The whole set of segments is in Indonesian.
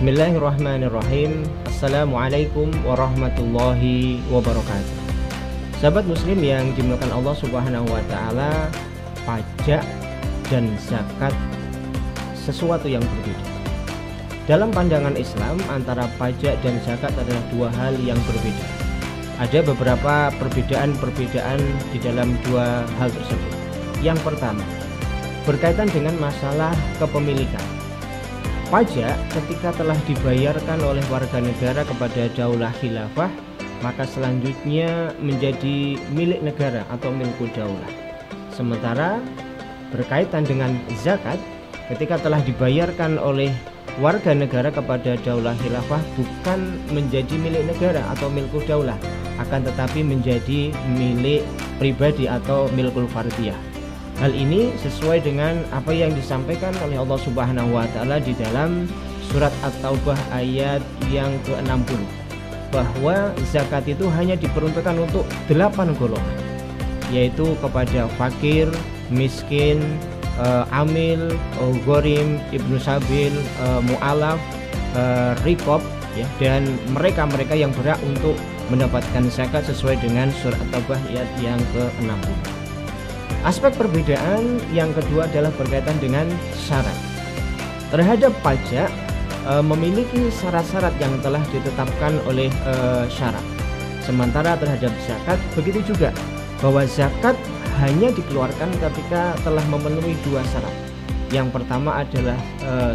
Bismillahirrahmanirrahim. Assalamualaikum warahmatullahi wabarakatuh. Sahabat muslim yang dimuliakan Allah Subhanahu wa taala, pajak dan zakat sesuatu yang berbeda. Dalam pandangan Islam, antara pajak dan zakat adalah dua hal yang berbeda. Ada beberapa perbedaan-perbedaan di dalam dua hal tersebut. Yang pertama, berkaitan dengan masalah kepemilikan. Pajak ketika telah dibayarkan oleh warga negara kepada daulah khilafah, maka selanjutnya menjadi milik negara atau milku daulah. Sementara berkaitan dengan zakat, ketika telah dibayarkan oleh warga negara kepada daulah khilafah, bukan menjadi milik negara atau milku daulah, akan tetapi menjadi milik pribadi atau milkul fardiyah. Hal ini sesuai dengan apa yang disampaikan oleh Allah Subhanahu wa taala di dalam surat At-Taubah ayat yang ke-60, bahwa zakat itu hanya diperuntukkan untuk 8 golongan, yaitu kepada fakir, miskin, amil, ghorim, ibnu sabil, mu'alaf, riqab, ya, dan mereka-mereka yang berhak untuk mendapatkan zakat sesuai dengan surat At-Taubah ayat yang ke-60. Aspek perbedaan yang kedua adalah berkaitan dengan syarat. Terhadap pajak memiliki syarat-syarat yang telah ditetapkan oleh syarak. Sementara terhadap zakat begitu juga, bahwa zakat hanya dikeluarkan ketika telah memenuhi dua syarat. Yang pertama adalah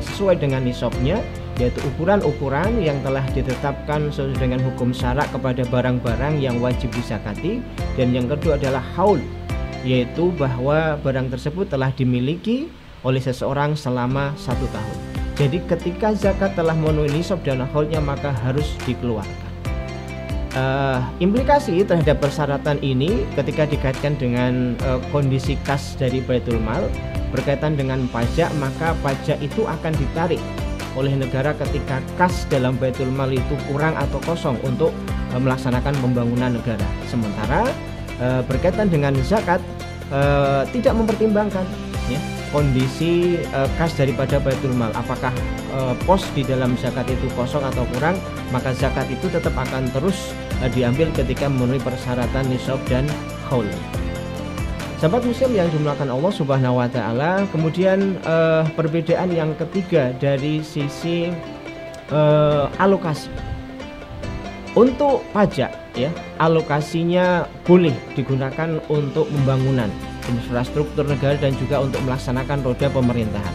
sesuai dengan nisabnya, yaitu ukuran-ukuran yang telah ditetapkan sesuai dengan hukum syarak kepada barang-barang yang wajib dizakati. Dan yang kedua adalah haul, yaitu bahwa barang tersebut telah dimiliki oleh seseorang selama 1 tahun. Jadi ketika zakat telah memenuhi nisab dan haulnya, maka harus dikeluarkan. Implikasi terhadap persyaratan ini ketika dikaitkan dengan kondisi kas dari Baitul Mal berkaitan dengan pajak, maka pajak itu akan ditarik oleh negara ketika kas dalam Baitul Mal itu kurang atau kosong untuk melaksanakan pembangunan negara. Sementara berkaitan dengan zakat tidak mempertimbangkan, ya, kondisi kas daripada Baitul Mal, apakah pos di dalam zakat itu kosong atau kurang, maka zakat itu tetap akan terus diambil ketika memenuhi persyaratan nisab dan haul. Sahabat muslim yang dimuliakan Allah Subhanahu wa taala, kemudian perbedaan yang ketiga dari sisi alokasi. Untuk pajak, ya, alokasinya boleh digunakan untuk pembangunan infrastruktur negara dan juga untuk melaksanakan roda pemerintahan.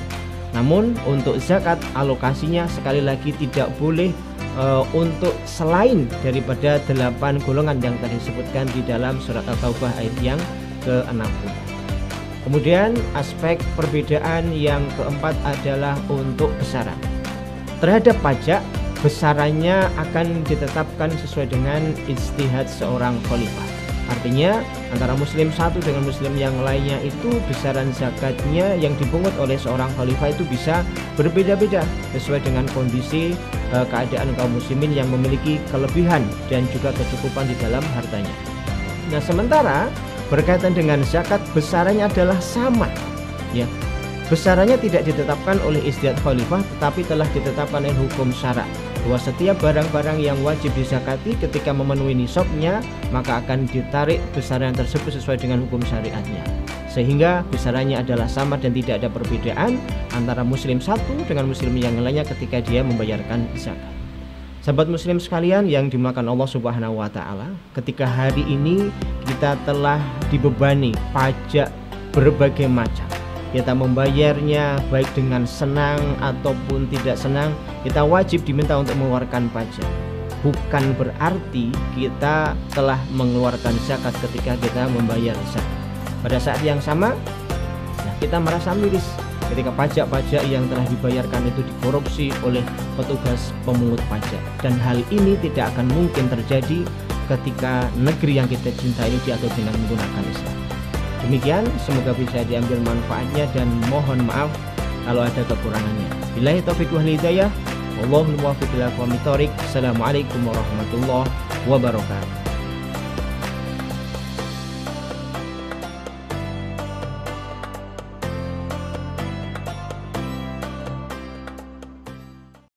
Namun untuk zakat, alokasinya sekali lagi tidak boleh untuk selain daripada 8 golongan yang tadi disebutkan di dalam surat At-Taubah ayat yang ke-60. Kemudian aspek perbedaan yang keempat adalah untuk besaran. Terhadap pajak, besarannya akan ditetapkan sesuai dengan ijtihad seorang khalifah. Artinya antara muslim satu dengan muslim yang lainnya itu besaran zakatnya yang dipungut oleh seorang khalifah itu bisa berbeda-beda sesuai dengan kondisi keadaan kaum muslimin yang memiliki kelebihan dan juga kecukupan di dalam hartanya. Nah, sementara berkaitan dengan zakat, besarannya adalah sama, ya. Besarannya tidak ditetapkan oleh ijtihad khalifah, tetapi telah ditetapkan oleh hukum syarak, bahwa setiap barang-barang yang wajib dizakati ketika memenuhi nisabnya, maka akan ditarik besaran tersebut sesuai dengan hukum syariatnya, sehingga besarannya adalah sama dan tidak ada perbedaan antara muslim satu dengan muslim yang lainnya ketika dia membayarkan zakat. Sahabat muslim sekalian yang dimuliakan Allah Subhanahu wa taala, ketika hari ini kita telah dibebani pajak berbagai macam, kita membayarnya baik dengan senang ataupun tidak senang, kita wajib diminta untuk mengeluarkan pajak. Bukan berarti kita telah mengeluarkan zakat ketika kita membayar zakat. Pada saat yang sama, nah, kita merasa miris ketika pajak-pajak yang telah dibayarkan itu dikorupsi oleh petugas pemungut pajak. Dan hal ini tidak akan mungkin terjadi ketika negeri yang kita cintai ini diatur dengan menggunakan Islam. Demikian, semoga bisa diambil manfaatnya dan mohon maaf kalau ada kekurangannya. Billahi taufiq wal hidayah. Wallahul muwaffiq ila aqwamit thoriq. Assalamualaikum warahmatullahi wabarakatuh.